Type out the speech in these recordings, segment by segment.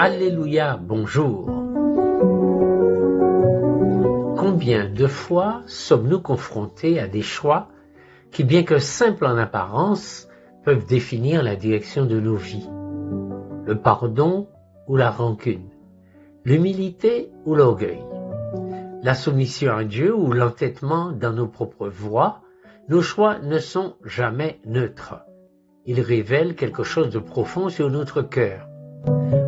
Alléluia, bonjour. Combien de fois sommes-nous confrontés à des choix qui, bien que simples en apparence, peuvent définir la direction de nos vies? Le pardon ou la rancune? L'humilité ou l'orgueil? La soumission à Dieu ou l'entêtement dans nos propres voies? Nos choix ne sont jamais neutres. Ils révèlent quelque chose de profond sur notre cœur.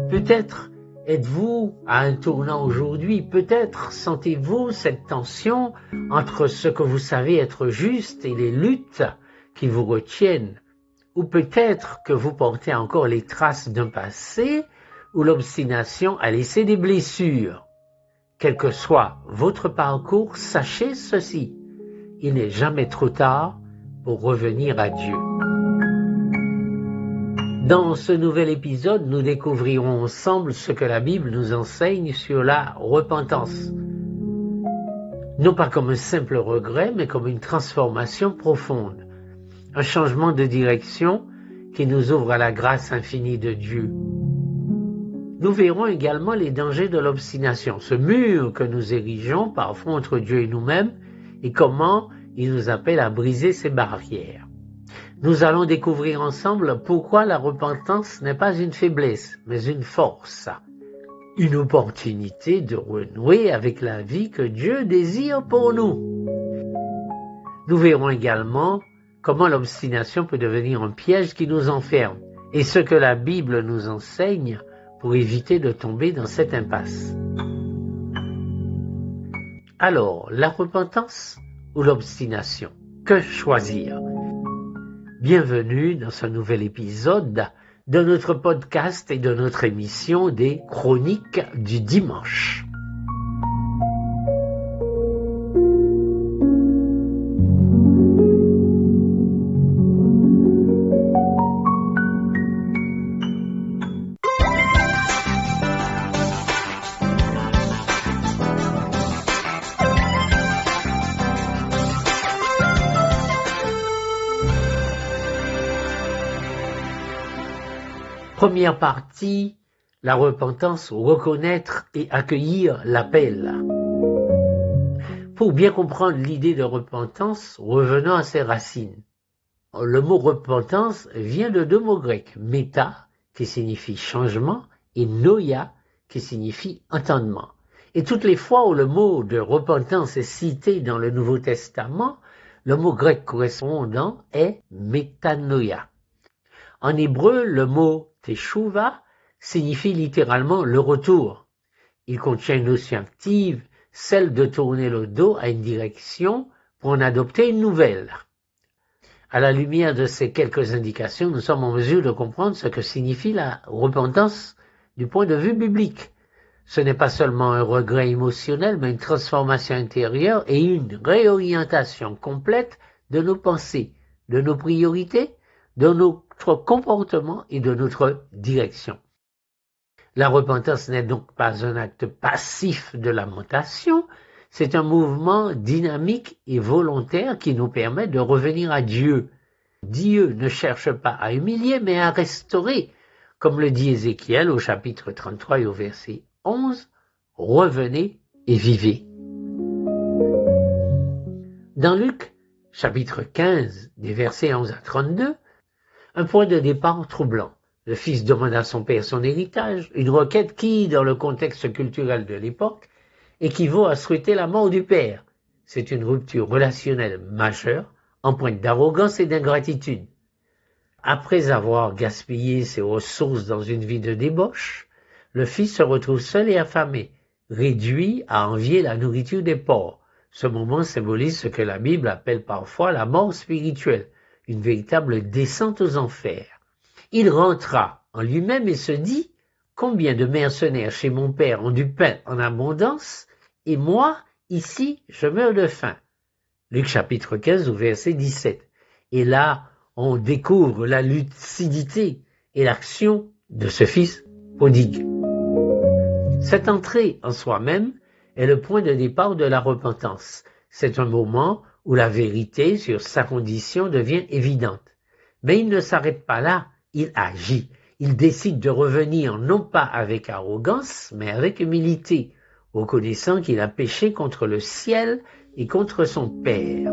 Peut-être êtes-vous à un tournant aujourd'hui, peut-être sentez-vous cette tension entre ce que vous savez être juste et les luttes qui vous retiennent, ou peut-être que vous portez encore les traces d'un passé où l'obstination a laissé des blessures. Quel que soit votre parcours, sachez ceci, il n'est jamais trop tard pour revenir à Dieu. Dans ce nouvel épisode, nous découvrirons ensemble ce que la Bible nous enseigne sur la repentance. Non pas comme un simple regret, mais comme une transformation profonde, un changement de direction qui nous ouvre à la grâce infinie de Dieu. Nous verrons également les dangers de l'obstination, ce mur que nous érigeons parfois entre Dieu et nous-mêmes, et comment il nous appelle à briser ces barrières. Nous allons découvrir ensemble pourquoi la repentance n'est pas une faiblesse, mais une force, une opportunité de renouer avec la vie que Dieu désire pour nous. Nous verrons également comment l'obstination peut devenir un piège qui nous enferme, et ce que la Bible nous enseigne pour éviter de tomber dans cette impasse. Alors, la repentance ou l'obstination? Que choisir? Bienvenue dans ce nouvel épisode de notre podcast et de notre émission des Chroniques du Dimanche. Première partie, la repentance, reconnaître et accueillir l'appel. Pour bien comprendre l'idée de repentance, revenons à ses racines. Le mot repentance vient de deux mots grecs, méta, qui signifie changement, et noia, qui signifie entendement. Et toutes les fois où le mot de repentance est cité dans le Nouveau Testament, le mot grec correspondant est métanoia. En hébreu, le mot teshuva signifie littéralement le retour. Il contient une notion active, celle de tourner le dos à une direction pour en adopter une nouvelle. À la lumière de ces quelques indications, nous sommes en mesure de comprendre ce que signifie la repentance du point de vue biblique. Ce n'est pas seulement un regret émotionnel, mais une transformation intérieure et une réorientation complète de nos pensées, de nos priorités, de notre comportement et de notre direction. La repentance n'est donc pas un acte passif de lamentation, c'est un mouvement dynamique et volontaire qui nous permet de revenir à Dieu. Dieu ne cherche pas à humilier, mais à restaurer. Comme le dit Ézéchiel au chapitre 33 et au verset 11, « Revenez et vivez ». Dans Luc, chapitre 15, des versets 11 à 32, un point de départ troublant. Le fils demande à son père son héritage, une requête qui, dans le contexte culturel de l'époque, équivaut à souhaiter la mort du père. C'est une rupture relationnelle majeure, empreinte d'arrogance et d'ingratitude. Après avoir gaspillé ses ressources dans une vie de débauche, le fils se retrouve seul et affamé, réduit à envier la nourriture des porcs. Ce moment symbolise ce que la Bible appelle parfois la mort spirituelle, une véritable descente aux enfers. Il rentra en lui-même et se dit « Combien de mercenaires chez mon père ont du pain en abondance, et moi, ici, je meurs de faim. » Luc chapitre 15 au verset 17. Et là, on découvre la lucidité et l'action de ce fils prodigue. Cette entrée en soi-même est le point de départ de la repentance. C'est un moment où la vérité sur sa condition devient évidente. Mais il ne s'arrête pas là, il agit. il décide de revenir non pas avec arrogance, mais avec humilité, reconnaissant qu'il a péché contre le ciel et contre son Père.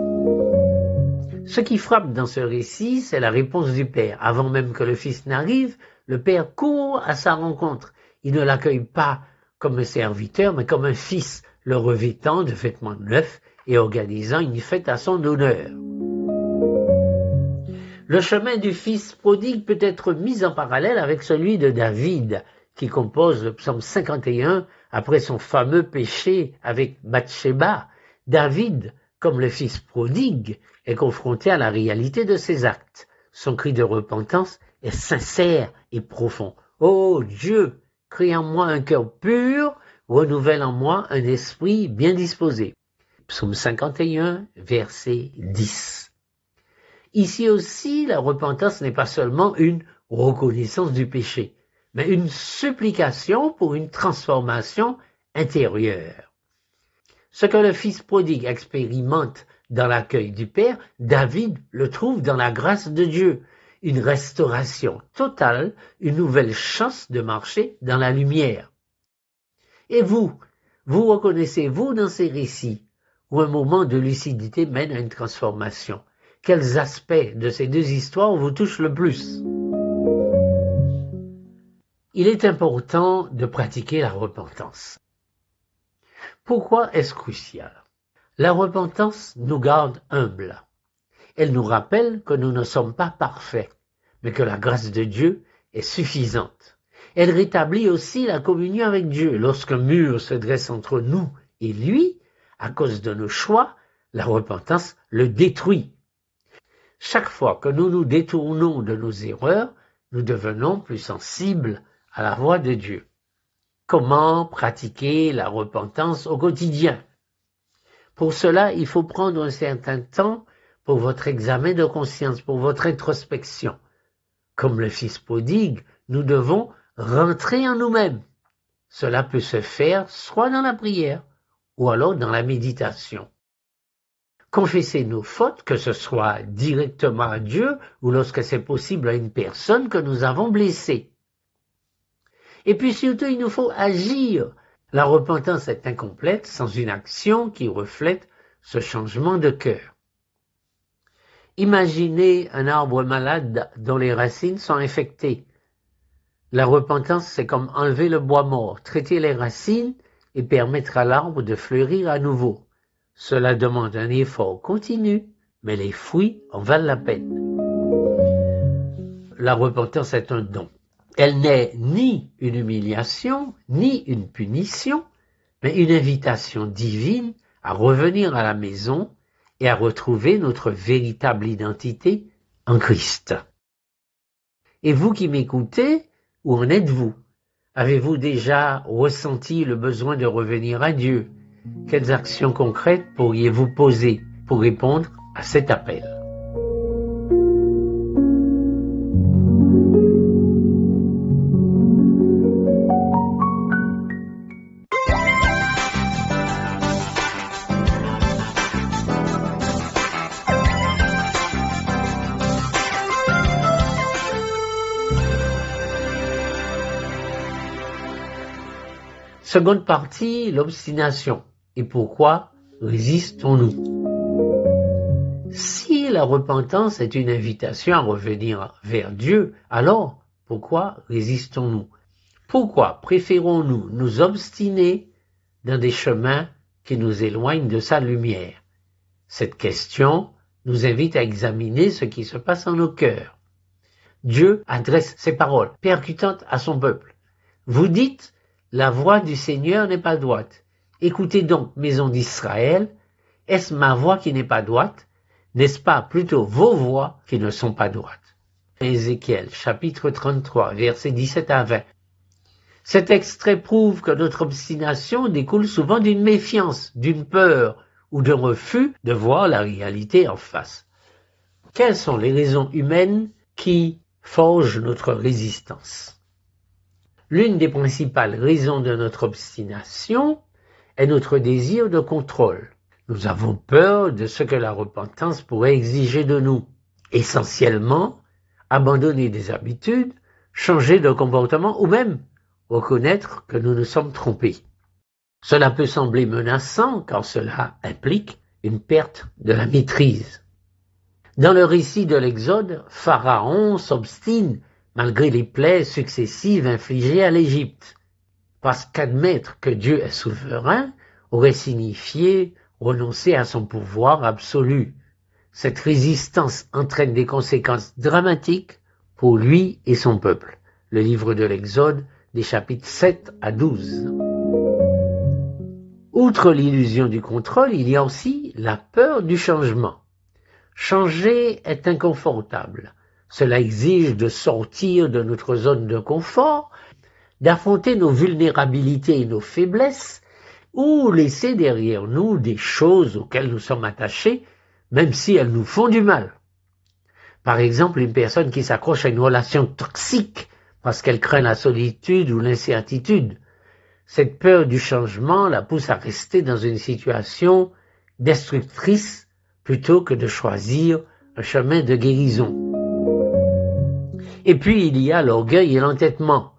Ce qui frappe dans ce récit, c'est la réponse du Père. Avant même que le Fils n'arrive, le Père court à sa rencontre. Il ne l'accueille pas comme un serviteur, mais comme un fils, le revêtant de vêtements neufs et organisant une fête à son honneur. Le chemin du fils prodigue peut être mis en parallèle avec celui de David, qui compose le psaume 51 après son fameux péché avec Bathsheba. David, comme le fils prodigue, est confronté à la réalité de ses actes. Son cri de repentance est sincère et profond. « Ô Dieu, crée en moi un cœur pur, renouvelle en moi un esprit bien disposé. » Psaume 51, verset 10. Ici aussi, la repentance n'est pas seulement une reconnaissance du péché, mais une supplication pour une transformation intérieure. Ce que le Fils prodigue expérimente dans l'accueil du Père, David le trouve dans la grâce de Dieu, une restauration totale, une nouvelle chance de marcher dans la lumière. Et vous reconnaissez-vous dans ces récits où un moment de lucidité mène à une transformation? Quels aspects de ces deux histoires vous touchent le plus? Il est important de pratiquer la repentance. Pourquoi est-ce crucial? La repentance nous garde humbles. Elle nous rappelle que nous ne sommes pas parfaits, mais que la grâce de Dieu est suffisante. Elle rétablit aussi la communion avec Dieu. Lorsqu'un mur se dresse entre nous et lui, à cause de nos choix, la repentance le détruit. Chaque fois que nous nous détournons de nos erreurs, nous devenons plus sensibles à la voix de Dieu. Comment pratiquer la repentance au quotidien? Pour cela, il faut prendre un certain temps pour votre examen de conscience, pour votre introspection. Comme le Fils prodigue, nous devons rentrer en nous-mêmes. Cela peut se faire soit dans la prière ou alors dans la méditation. Confesser nos fautes, que ce soit directement à Dieu ou lorsque c'est possible à une personne que nous avons blessée. Et puis surtout, il nous faut agir. La repentance est incomplète sans une action qui reflète ce changement de cœur. Imaginez un arbre malade dont les racines sont infectées. La repentance, c'est comme enlever le bois mort, traiter les racines et permettre à l'arbre de fleurir à nouveau. Cela demande un effort continu, mais les fruits en valent la peine. La repentance est un don. Elle n'est ni une humiliation, ni une punition, mais une invitation divine à revenir à la maison et à retrouver notre véritable identité en Christ. Et vous qui m'écoutez, où en êtes-vous? Avez-vous déjà ressenti le besoin de revenir à Dieu? Quelles actions concrètes pourriez-vous poser pour répondre à cet appel? Seconde partie, l'obstination. Et pourquoi résistons-nous? Si la repentance est une invitation à revenir vers Dieu, alors pourquoi résistons-nous? Pourquoi préférons-nous nous obstiner dans des chemins qui nous éloignent de sa lumière? Cette question nous invite à examiner ce qui se passe en nos cœurs. Dieu adresse ses paroles percutantes à son peuple. Vous dites, la voix du Seigneur n'est pas droite. Écoutez donc, maison d'Israël, est-ce ma voix qui n'est pas droite? N'est-ce pas plutôt vos voix qui ne sont pas droites? Ézéchiel, chapitre 33, versets 17 à 20. Cet extrait prouve que notre obstination découle souvent d'une méfiance, d'une peur ou d'un refus de voir la réalité en face. Quelles sont les raisons humaines qui forgent notre résistance? L'une des principales raisons de notre obstination est notre désir de contrôle. Nous avons peur de ce que la repentance pourrait exiger de nous. Essentiellement, abandonner des habitudes, changer de comportement ou même reconnaître que nous nous sommes trompés. Cela peut sembler menaçant quand cela implique une perte de la maîtrise. Dans le récit de l'Exode, Pharaon s'obstine malgré les plaies successives infligées à l'Égypte, parce qu'admettre que Dieu est souverain aurait signifié renoncer à son pouvoir absolu. Cette résistance entraîne des conséquences dramatiques pour lui et son peuple. Le livre de l'Exode, des chapitres 7 à 12. Outre l'illusion du contrôle, il y a aussi la peur du changement. Changer est inconfortable. Cela exige de sortir de notre zone de confort, d'affronter nos vulnérabilités et nos faiblesses, ou laisser derrière nous des choses auxquelles nous sommes attachés, même si elles nous font du mal. Par exemple, une personne qui s'accroche à une relation toxique parce qu'elle craint la solitude ou l'incertitude. Cette peur du changement la pousse à rester dans une situation destructrice plutôt que de choisir un chemin de guérison. Et puis il y a l'orgueil et l'entêtement.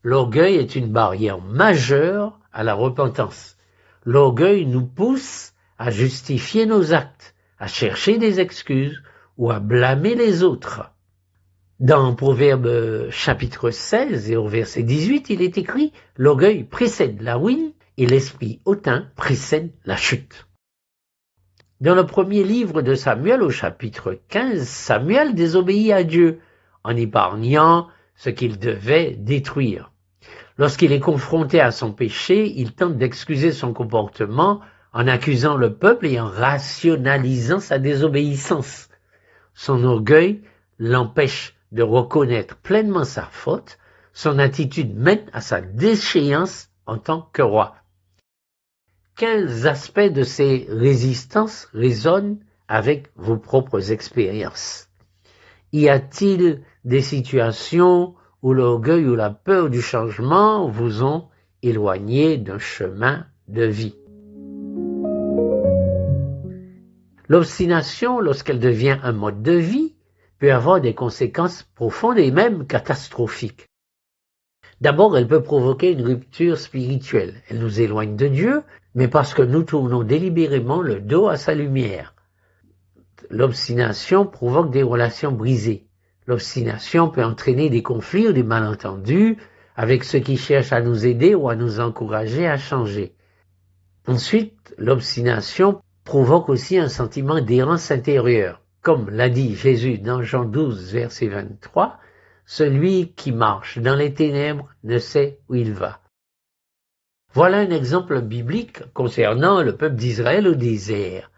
L'orgueil est une barrière majeure à la repentance. L'orgueil nous pousse à justifier nos actes, à chercher des excuses ou à blâmer les autres. Dans Proverbe chapitre 16 et au verset 18, il est écrit « L'orgueil précède la ruine et l'esprit hautain précède la chute ». Dans le premier livre de Samuel au chapitre 15, Samuel désobéit à Dieu en épargnant ce qu'il devait détruire. Lorsqu'il est confronté à son péché, il tente d'excuser son comportement en accusant le peuple et en rationalisant sa désobéissance. Son orgueil l'empêche de reconnaître pleinement sa faute, son attitude mène à sa déchéance en tant que roi. Quels aspects de ces résistances résonnent avec vos propres expériences? Y a-t-il des situations où l'orgueil ou la peur du changement vous ont éloigné d'un chemin de vie? L'obstination, lorsqu'elle devient un mode de vie, peut avoir des conséquences profondes et même catastrophiques. D'abord, elle peut provoquer une rupture spirituelle. Elle nous éloigne de Dieu, mais parce que nous tournons délibérément le dos à sa lumière. L'obstination provoque des relations brisées. L'obstination peut entraîner des conflits ou des malentendus avec ceux qui cherchent à nous aider ou à nous encourager à changer. Ensuite, l'obstination provoque aussi un sentiment d'errance intérieure. Comme l'a dit Jésus dans Jean 12, verset 23, « Celui qui marche dans les ténèbres ne sait où il va. » Voilà un exemple biblique concernant le peuple d'Israël au désert.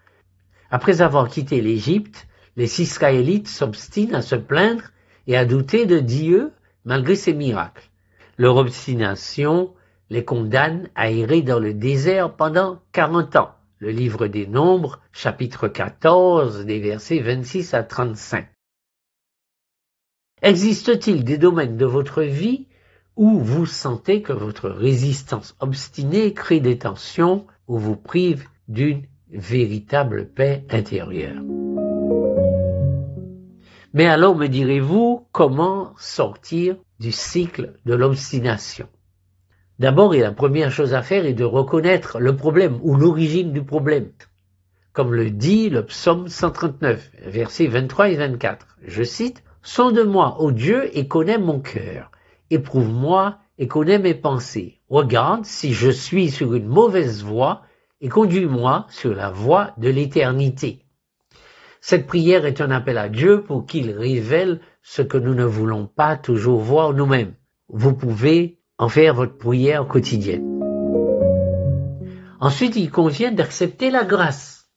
Après avoir quitté l'Égypte, les Israélites s'obstinent à se plaindre et à douter de Dieu malgré ses miracles. Leur obstination les condamne à errer dans le désert pendant 40 ans. Le livre des Nombres, chapitre 14, des versets 26 à 35. Existe-t-il des domaines de votre vie où vous sentez que votre résistance obstinée crée des tensions ou vous prive d'une véritable paix intérieure? Mais alors, me direz-vous, comment sortir du cycle de l'obstination? D'abord, et la première chose à faire est de reconnaître le problème ou l'origine du problème. Comme le dit le psaume 139, versets 23 et 24. Je cite, « Sonde-moi, ô Dieu, et connais mon cœur. Éprouve-moi et connais mes pensées. Regarde si je suis sur une mauvaise voie et conduis-moi sur la voie de l'éternité. » Cette prière est un appel à Dieu pour qu'il révèle ce que nous ne voulons pas toujours voir nous-mêmes. Vous pouvez en faire votre prière quotidienne. Ensuite, il convient d'accepter la grâce.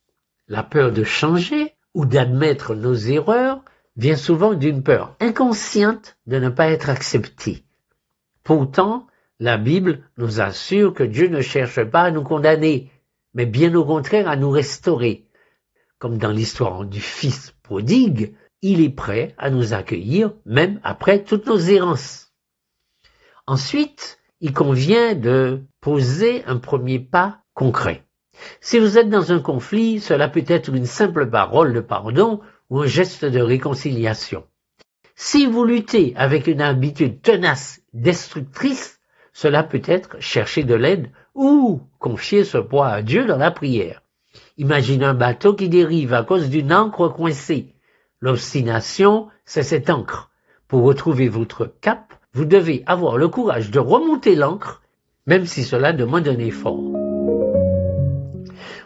La peur de changer ou d'admettre nos erreurs vient souvent d'une peur inconsciente de ne pas être accepté. Pourtant, la Bible nous assure que Dieu ne cherche pas à nous condamner, mais bien au contraire à nous restaurer. Comme dans l'histoire du fils prodigue, il est prêt à nous accueillir même après toutes nos errances. Ensuite, il convient de poser un premier pas concret. Si vous êtes dans un conflit, cela peut être une simple parole de pardon ou un geste de réconciliation. Si vous luttez avec une habitude tenace, destructrice, cela peut être chercher de l'aide ou confier ce poids à Dieu dans la prière. Imaginez un bateau qui dérive à cause d'une ancre coincée. L'obstination, c'est cette ancre. Pour retrouver votre cap, vous devez avoir le courage de remonter l'ancre, même si cela demande un effort.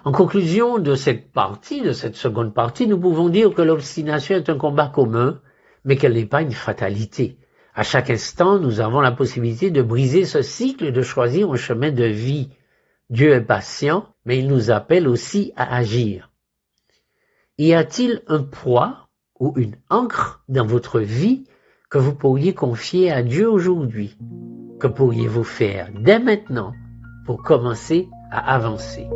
En conclusion de cette seconde partie, nous pouvons dire que l'obstination est un combat commun, mais qu'elle n'est pas une fatalité. À chaque instant, nous avons la possibilité de briser ce cycle et de choisir un chemin de vie. Dieu est patient, mais il nous appelle aussi à agir. Y a-t-il un poids ou une ancre dans votre vie que vous pourriez confier à Dieu aujourd'hui? Que pourriez-vous faire dès maintenant pour commencer à avancer?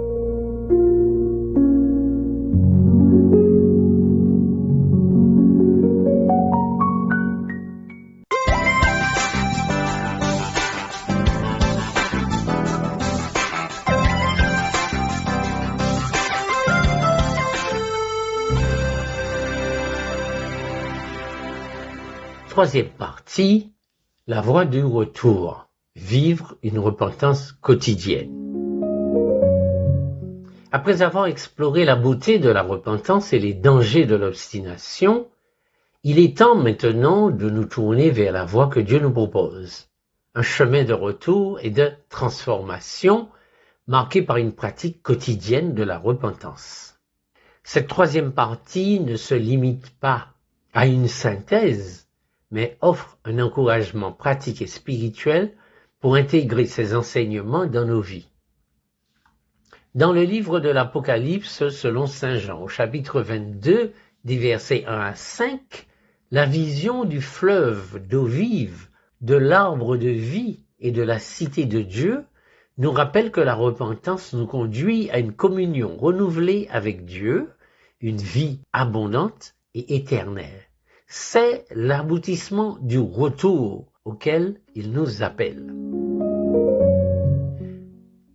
Troisième partie, la voie du retour, vivre une repentance quotidienne. Après avoir exploré la beauté de la repentance et les dangers de l'obstination, il est temps maintenant de nous tourner vers la voie que Dieu nous propose, un chemin de retour et de transformation marqué par une pratique quotidienne de la repentance. Cette troisième partie ne se limite pas à une synthèse, mais offre un encouragement pratique et spirituel pour intégrer ces enseignements dans nos vies. Dans le livre de l'Apocalypse selon saint Jean, au chapitre 22, des versets 1 à 5, la vision du fleuve d'eau vive, de l'arbre de vie et de la cité de Dieu nous rappelle que la repentance nous conduit à une communion renouvelée avec Dieu, une vie abondante et éternelle. C'est l'aboutissement du retour auquel il nous appelle.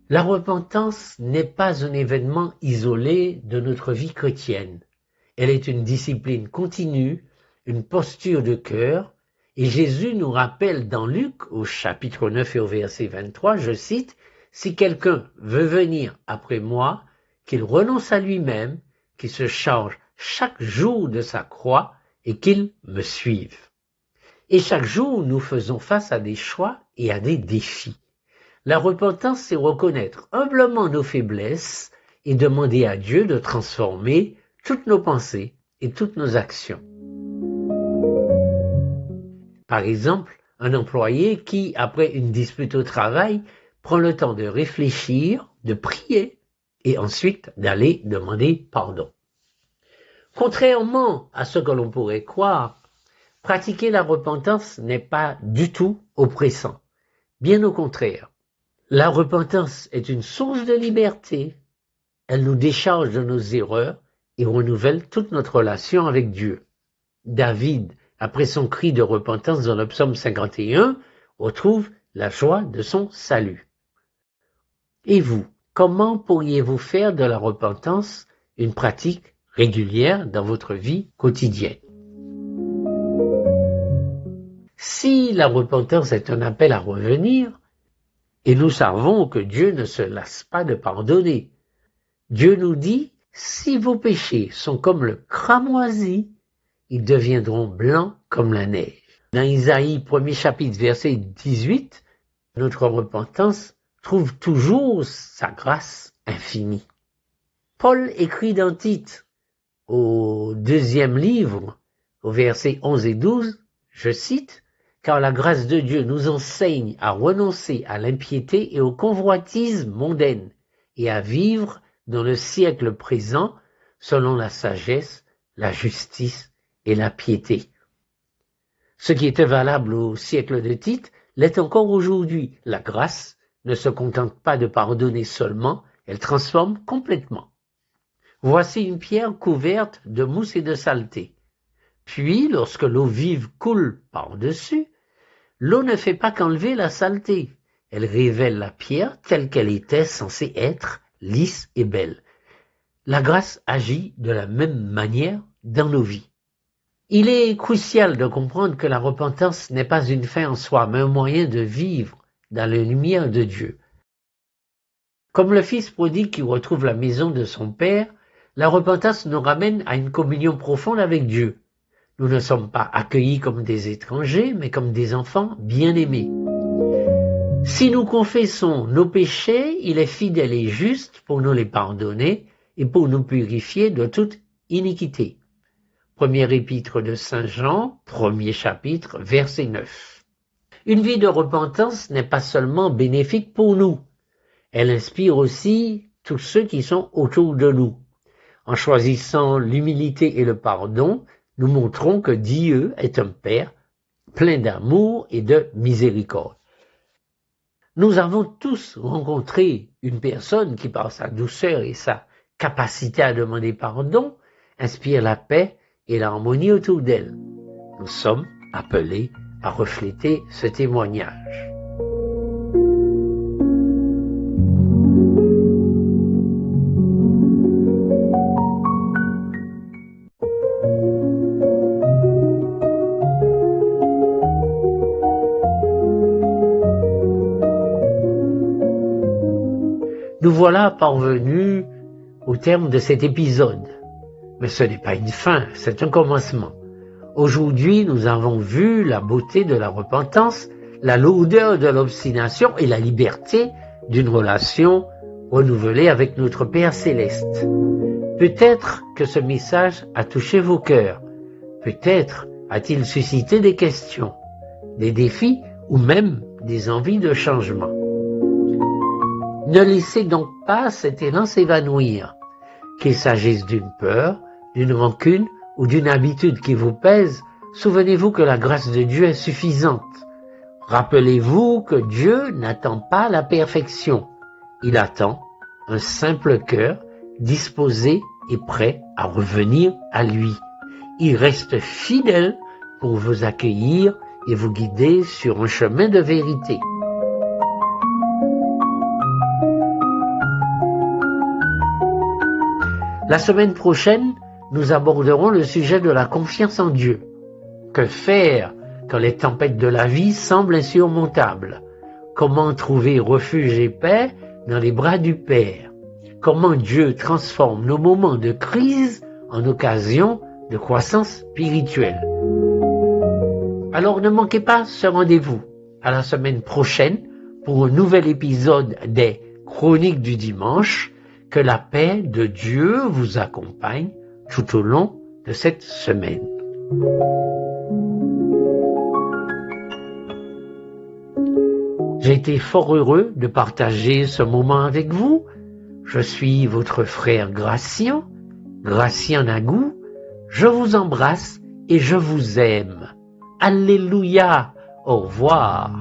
La repentance n'est pas un événement isolé de notre vie chrétienne. Elle est une discipline continue, une posture de cœur, et Jésus nous rappelle dans Luc, au chapitre 9 et au verset 23, je cite, « Si quelqu'un veut venir après moi, qu'il renonce à lui-même, qu'il se charge chaque jour de sa croix, et qu'il me suive. » Et chaque jour, nous faisons face à des choix et à des défis. La repentance, c'est reconnaître humblement nos faiblesses et demander à Dieu de transformer toutes nos pensées et toutes nos actions. Par exemple, un employé qui, après une dispute au travail, prend le temps de réfléchir, de prier et ensuite d'aller demander pardon. Contrairement à ce que l'on pourrait croire, pratiquer la repentance n'est pas du tout oppressant. Bien au contraire. La repentance est une source de liberté. Elle nous décharge de nos erreurs et renouvelle toute notre relation avec Dieu. David, après son cri de repentance dans le psaume 51, retrouve la joie de son salut. Et vous, comment pourriez-vous faire de la repentance une pratique régulière dans votre vie quotidienne? Si la repentance est un appel à revenir, et nous savons que Dieu ne se lasse pas de pardonner, Dieu nous dit, si vos péchés sont comme le cramoisi, ils deviendront blancs comme la neige. Dans Isaïe 1er chapitre verset 18, notre repentance trouve toujours sa grâce infinie. Paul écrit dans Tite, au 2e livre, au verset 11 et 12, je cite, « Car la grâce de Dieu nous enseigne à renoncer à l'impiété et aux convoitises mondaines et à vivre dans le siècle présent selon la sagesse, la justice et la piété. » Ce qui était valable au siècle de Tite l'est encore aujourd'hui. La grâce ne se contente pas de pardonner seulement, elle transforme complètement. Voici une pierre couverte de mousse et de saleté. Puis, lorsque l'eau vive coule par-dessus, l'eau ne fait pas qu'enlever la saleté. Elle révèle la pierre telle qu'elle était censée être, lisse et belle. La grâce agit de la même manière dans nos vies. Il est crucial de comprendre que la repentance n'est pas une fin en soi, mais un moyen de vivre dans la lumière de Dieu. Comme le fils prodigue qui retrouve la maison de son père, la repentance nous ramène à une communion profonde avec Dieu. Nous ne sommes pas accueillis comme des étrangers, mais comme des enfants bien-aimés. Si nous confessons nos péchés, il est fidèle et juste pour nous les pardonner et pour nous purifier de toute iniquité. Première épître de Saint Jean, premier chapitre, verset 9. Une vie de repentance n'est pas seulement bénéfique pour nous, elle inspire aussi tous ceux qui sont autour de nous. En choisissant l'humilité et le pardon, nous montrons que Dieu est un Père plein d'amour et de miséricorde. Nous avons tous rencontré une personne qui, par sa douceur et sa capacité à demander pardon, inspire la paix et l'harmonie autour d'elle. Nous sommes appelés à refléter ce témoignage. Nous voilà parvenus au terme de cet épisode. Mais ce n'est pas une fin, c'est un commencement. Aujourd'hui, nous avons vu la beauté de la repentance, la lourdeur de l'obstination et la liberté d'une relation renouvelée avec notre Père Céleste. Peut-être que ce message a touché vos cœurs. Peut-être a-t-il suscité des questions, des défis ou même des envies de changement. Ne laissez donc pas cet élan s'évanouir, qu'il s'agisse d'une peur, d'une rancune ou d'une habitude qui vous pèse. Souvenez-vous que la grâce de Dieu est suffisante. Rappelez-vous que Dieu n'attend pas la perfection. Il attend un simple cœur disposé et prêt à revenir à lui. Il reste fidèle pour vous accueillir et vous guider sur un chemin de vérité. La semaine prochaine, nous aborderons le sujet de la confiance en Dieu. Que faire quand les tempêtes de la vie semblent insurmontables? Comment trouver refuge et paix dans les bras du Père? Comment Dieu transforme nos moments de crise en occasion de croissance spirituelle? Alors ne manquez pas ce rendez-vous à la semaine prochaine pour un nouvel épisode des Chroniques du dimanche. Que la paix de Dieu vous accompagne tout au long de cette semaine. J'ai été fort heureux de partager ce moment avec vous. Je suis votre frère Gratien Nagou. Je vous embrasse et je vous aime. Alléluia. Au revoir.